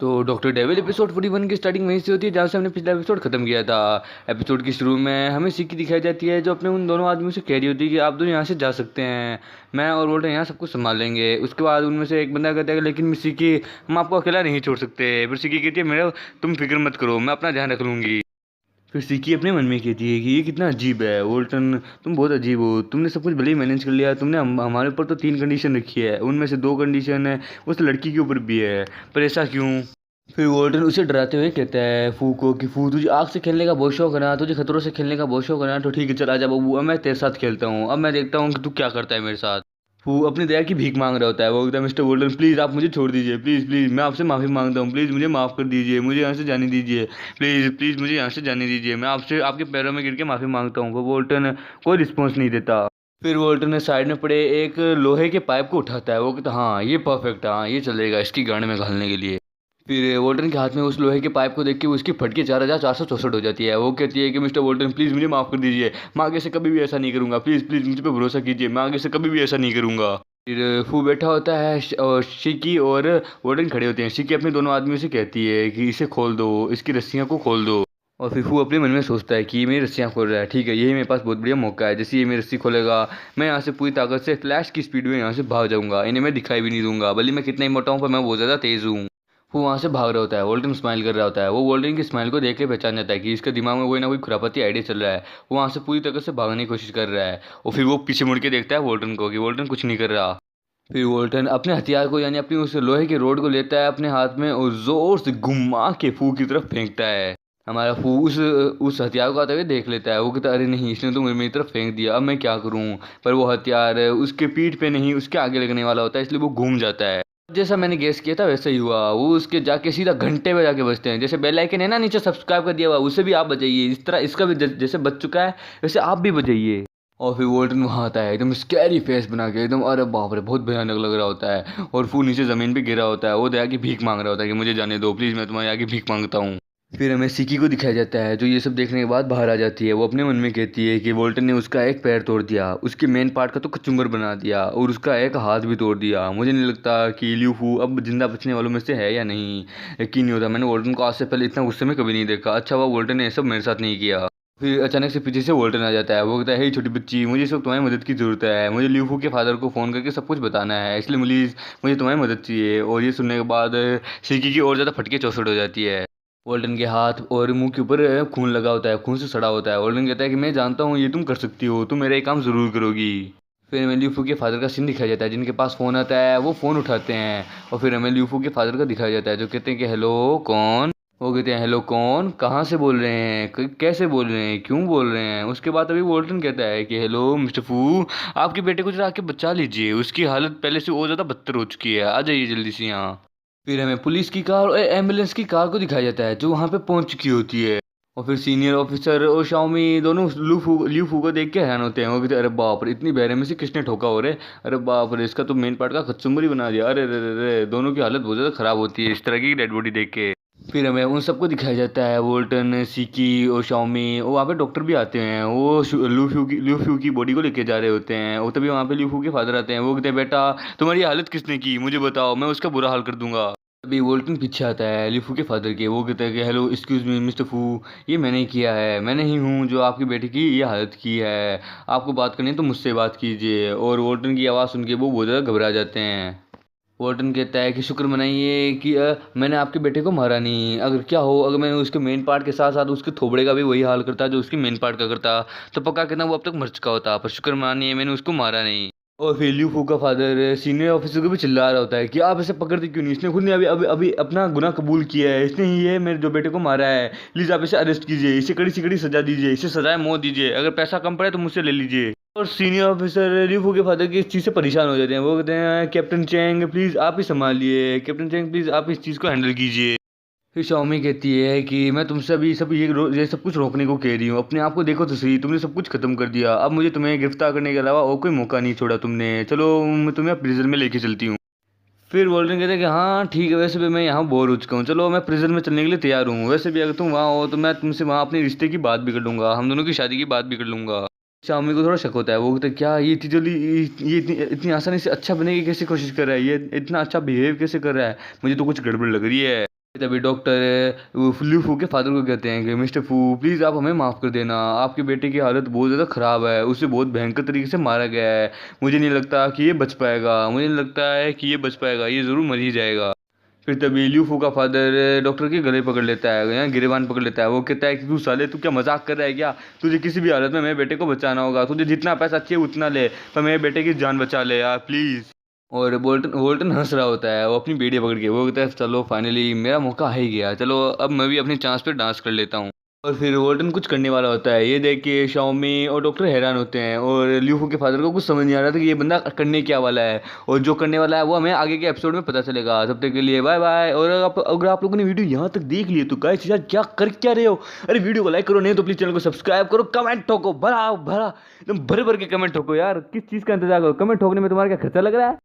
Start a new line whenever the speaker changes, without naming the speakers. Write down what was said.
तो doctor devil episode 41 की starting वहीं से होती है जहाँ से हमने पिछला एपिसोड खत्म किया था। एपिसोड की शुरू में हमें सिक्की दिखाई जाती है जो अपने उन दोनों आदमियों से कह रही होती है कि आप दोनों यहाँ से जा सकते हैं, मैं और वोल्टर यहाँ सब कुछ संभाल लेंगे। उसके बाद उनमें से एक बंदा कहता है लेकिन मिस सिक्की, हम आपको अकेला नहीं छोड़ सकते। फिर सिक्की कहती है मेरा तुम फिक्र मत करो, मैं अपना ध्यान रख लूँगी। फिर सिक्की अपने मन में कहती है कि ये कितना अजीब है वोल्टन, तुम बहुत अजीब हो, तुमने सब कुछ भले ही मैनेज कर लिया, तुमने हमारे ऊपर तो 3 कंडीशन रखी है, उनमें से 2 कंडीशन है उस लड़की के ऊपर भी है, पर ऐसा क्यों। फिर वोल्टन उसे डराते हुए कहता है फू को कि फू तुझे आग से खेलने का बहुत शौक है ना, तुझे खतरों से खेलने का बहुत शौक है ना, तो ठीक है चल आजा बबू, अब मैं तेरे साथ खेलता हूँ, अब मैं देखता हूँ कि तू क्या करता है मेरे साथ। फू अपनी दया की भीख मांग रहा होता है, वो कहता है मिस्टर वोल्टन प्लीज़ आप मुझे छोड़ दीजिए, प्लीज़ प्लीज़ मैं आपसे माफ़ी मांगता हूँ, प्लीज़ मुझे माफ़ कर दीजिए, मुझे यहाँ से जाने दीजिए, प्लीज़ प्लीज़ मुझे यहाँ से जाने दीजिए, मैं आपसे आपके पैरों में गिर के माफ़ी मांगता हूँ। वो वोल्टन कोई रिस्पॉन्स नहीं देता। फिर वोल्टन ने साइड में पड़े एक लोहे के पाइप को उठाता है, वो कहता है हाँ ये परफेक्ट है, हाँ ये चलेगा इसकी गांड में घालने के लिए। फिर वोल्टन के हाथ में उस लोहे के पाइप को देख के उसकी फटके 4464 हो जाती है। वो कहती है कि मिस्टर वोल्टन प्लीज़ मुझे माफ़ कर दीजिए, मैं आगे से कभी भी ऐसा नहीं करूँगा, प्लीज़ प्लीज़ मुझ पर भरोसा कीजिए, मैं आगे से कभी भी ऐसा नहीं करूँगा। फिर फू बैठा होता है और शिकी और वोल्टन खड़े होते हैं। शिकी अपने दोनों आदमियों से कहती है कि इसे खोल दो, इसकी रस्सियों को खोल दो। और फिर फू अपने मन में सोचता है कि ये मेरी रस्सियाँ खोल रहा है, ठीक है यही मेरे पास बहुत बढ़िया मौका है, जैसे ये मेरी रस्सी खोलेगा मैं यहाँ से पूरी ताकत से फ्लैश की स्पीड में यहाँ से भाग जाऊँगा, इन्हें मैं दिखाई भी नहीं दूंगा, भले मैं कितना ही मोटा हूँ पर मैं बहुत ज़्यादा तेज़ हूँ। वो वहाँ से भाग रहा होता है, वोल्टन स्माइल कर रहा होता है, वो वोल्टन की स्माइल को देख के पहचान जाता है कि इसके दिमाग में कोई ना कोई खुरापाती आइडिया चल रहा है। वो वहाँ से पूरी तरह से भागने की कोशिश कर रहा है और फिर वो पीछे मुड़ के देखता है वोल्टन को कि वोल्टन कुछ नहीं कर रहा। फिर वोल्टन अपने हथियार को यानी अपनी उस लोहे के रोड को लेता है अपने हाथ में और जोर से घुमा के फू की तरफ फेंकता है। हमारा फू उस हथियार को आते हुए देख लेता है, वो कहता है अरे नहीं इसने तो मेरी तरफ फेंक दिया, अब मैं क्या करूं। पर वो हथियार उसके पीठ पे नहीं उसके आगे लगने वाला होता है, इसलिए वो घूम जाता है। जैसा मैंने गेस किया था वैसा ही हुआ, वो उसके जाके सीधा घंटे पे जाके बजते हैं। जैसे बेल आइकन है ना नीचे सब्सक्राइब कर दिया हुआ, उसे भी आप बजाइए, इस तरह इसका भी जैसे बज चुका है वैसे आप भी बजाइए। और फिर वोल्टन वहाँ आता है एकदम स्कैरी फेस बना के, एकदम अरे बाप रे बहुत भयानक लग रहा होता है। और फू नीचे ज़मीन पे गिरा होता है, वो दया की भीख मांग रहा होता है कि मुझे जाने दो प्लीज़, मैं तुम्हारे आगे भीख मांगता हूँ। फिर हमें सिकी को दिखाया जाता है जो ये सब देखने के बाद बाहर आ जाती है। वो अपने मन में कहती है कि वोल्टन ने उसका एक पैर तोड़ दिया, उसके मेन पार्ट का तो कचुम्बर बना दिया और उसका एक हाथ भी तोड़ दिया। मुझे नहीं लगता कि लियू फू अब जिंदा बचने वालों में से है या नहीं, यकीन नहीं होता, मैंने वोल्टन को आज से पहले इतना गुस्से में कभी नहीं देखा। अच्छा हुआ वोल्टन ने ये सब मेरे साथ नहीं किया। फिर अचानक से पीछे से वोल्टन आ जाता है, वो कहता है हे छोटी बच्ची, मुझे इस वक्त तुम्हारी मदद की ज़रूरत है, मुझे लियू फू के फादर को फ़ोन करके सब कुछ बताना है, इसलिए मुझे तुम्हारी मदद चाहिए। और ये सुनने के बाद सिकी की और ज़्यादा फटके चौसठ हो जाती है। वोल्टन के हाथ और मुंह के ऊपर खून लगा होता है, खून से सड़ा होता है। वोल्टन कहता है कि मैं जानता हूँ ये तुम कर सकती हो, तुम मेरा ये काम ज़रूर करोगी। फिर हमें ल्यूफू के फादर का सीन दिखाया जाता है, जिनके पास फ़ोन आता है वो फ़ोन उठाते हैं और फिर हमें ल्यूफू के फादर का दिखाया जाता है जो कहते हैं कि हेलो कौन। वो कहते हैं हेलो कौन, कहाँ से बोल रहे हैं, कैसे बोल रहे हैं, क्यों बोल रहे हैं। उसके बाद अभी वोल्टन कहता है कि हेलो मिस्टर फू, आपके बेटे को जरा आके बचा लीजिए, उसकी हालत पहले से और ज़्यादा बदतर हो चुकी है, आ जाइए जल्दी से यहाँ। फिर हमें पुलिस की कार और एम्बुलेंस की कार को दिखाया जाता है जो वहाँ पे पहुँच चुकी होती है। और फिर सीनियर ऑफिसर और शाओमी दोनों ल्यू फू को देख के हैरान होते हैं। वो कहते हैं अरे बाप रे इतनी बहरे में से किसने ठोका हो रे, अरे बाप रे इसका तो मेन पार्ट का कचुम्बर ही बना दिया, अरे रे रे रे। दोनों की हालत बहुत ज़्यादा ख़राब होती है इस तरह की डेड बॉडी देख के। फिर हमें उन सबको दिखाया जाता है, वोल्टन, सिकी और शाओमी, और वहाँ पे डॉक्टर भी आते हैं, वो ल्यू फ्यू की बॉडी को लेके जा रहे होते हैं। और तभी वहाँ पे ल्यू फ्यू के फादर आते हैं, वो कहते हैं बेटा तुम्हारी हालत किसने की, मुझे बताओ, मैं उसका बुरा हाल कर दूंगा। अभी वोल्टन पीछे आता है लीफू के फादर के, वो कहता है कि हेलो एक्सक्यूज़ मी मिस्टर फू, ये मैंने ही किया है, मैंने ही हूँ जो आपके बेटे की ये हालत की है, आपको बात करनी है तो मुझसे बात कीजिए। और वोल्टन की आवाज़ सुन के वो बहुत ज़्यादा घबरा जाते हैं। वॉर्टन कहता है कि शुक्र मनाइए कि मैंने आपके बेटे को मारा नहीं, अगर क्या हो अगर मैंने उसके मेन पार्ट के साथ साथ उसके थोबड़े का भी वही हाल करता जो उसके मेन पार्ट का करता तो पक्का कहना वो अब तक मर चुका होता, पर शुक्र मानिए मैंने उसको मारा नहीं। और फिर ल्यू फू का फादर सीनियर ऑफिसर को भी चिल्ला रहा होता है कि आप ऐसे पकड़ते क्यों नहीं, इसने खुद ने अभी अभी अभी अपना गुनाह कबूल किया है, इसने ही है मेरे जो बेटे को मारा है, प्लीज़ आप इसे अरेस्ट कीजिए, इसे कड़ी से कड़ी सजा दीजिए, इसे सजाए मौत दीजिए, अगर पैसा कम पड़े तो मुझसे ले लीजिए। और सीनियर ऑफिसर ल्यू फू के फादर की इस चीज़ से परेशान हो जाते हैं, वो कहते हैं कैप्टन चैंग प्लीज़ आप ही संभालिए, कैप्टन चैंग प्लीज़ आप इस चीज़ को हैंडल कीजिए। फिर शाओमी कहती है कि मैं तुमसे अभी सब ये सब कुछ रोकने को कह रही हूँ, अपने आप को देखो तो सही, तुमने सब कुछ खत्म कर दिया, अब मुझे तुम्हें गिरफ्तार करने के अलावा और कोई मौका नहीं छोड़ा तुमने, चलो मैं तुम्हें प्रिजन में लेके चलती हूँ। फिर वोल्टन कहते हैं कि हाँ ठीक है, वैसे भी मैं यहाँ बोर हो चुका हूँ, चलो मैं प्रिजन में चलने के लिए तैयार हूँ, वैसे भी अगर तुम वहाँ हो तो मैं तुमसे वहाँ अपने रिश्ते की बात भी कर लूँगा, हम दोनों की शादी की बात भी कर लूँगा। शाओमी को थोड़ा शक होता है, वो कहता है क्या ये इतनी जल्दी ये इतनी आसानी से अच्छा बनने की कैसे कोशिश कर रहा है, ये इतना अच्छा बिहेव कैसे कर रहा है, मुझे तो कुछ गड़बड़ लग रही है। तभी डॉक्टर ल्यूफू के फादर को कहते हैं कि मिस्टर फू प्लीज़ आप हमें माफ़ कर देना, आपके बेटे की हालत बहुत ज़्यादा ख़राब है, उसे बहुत भयंकर तरीके से मारा गया है, मुझे नहीं लगता कि ये बच पाएगा, मुझे नहीं लगता है कि ये बच पाएगा, ये ज़रूर मर ही जाएगा। फिर तभी ल्यूफू का फादर डॉक्टर के गले पकड़ लेता है, यहाँ गिरेबान पकड़ लेता है। वो कहता है कि तू साले तू क्या मजाक कर रहा है क्या, तुझे किसी भी हालत में मेरे बेटे को बचाना होगा, तुझे जितना पैसा चाहिए उतना ले, पर मेरे बेटे की जान बचा ले यार प्लीज़। और बोल्टन वोल्टन हंस रहा होता है, वो अपनी बेड़ी पकड़ के, वो कहता है चलो फाइनली मेरा मौका आ ही गया, चलो अब मैं भी अपनी चांस पे डांस कर लेता हूँ। और फिर वोल्टन कुछ करने वाला होता है, ये देख के शाओमी और डॉक्टर हैरान होते हैं, और ल्यूफू के फादर को कुछ समझ नहीं आ रहा था कि ये बंदा करने क्या वाला है, और जो करने वाला है वो हमें आगे के एपिसोड में पता चलेगा। तब तक के लिए बाय बाय। और अगर आप लोगों ने वीडियो यहाँ तक देख लिए तो गाइस यार क्या कर क्या रहे हो, अरे वीडियो को लाइक करो, नहीं तो प्लीज चैनल को सब्सक्राइब करो, कमेंट ठोको, भरा भरा एकदम भर भर के कमेंट ठोको यार, किस चीज़ का इंतजार करो, कमेंट ठोकने में तुम्हारा क्या खर्चा लग रहा है।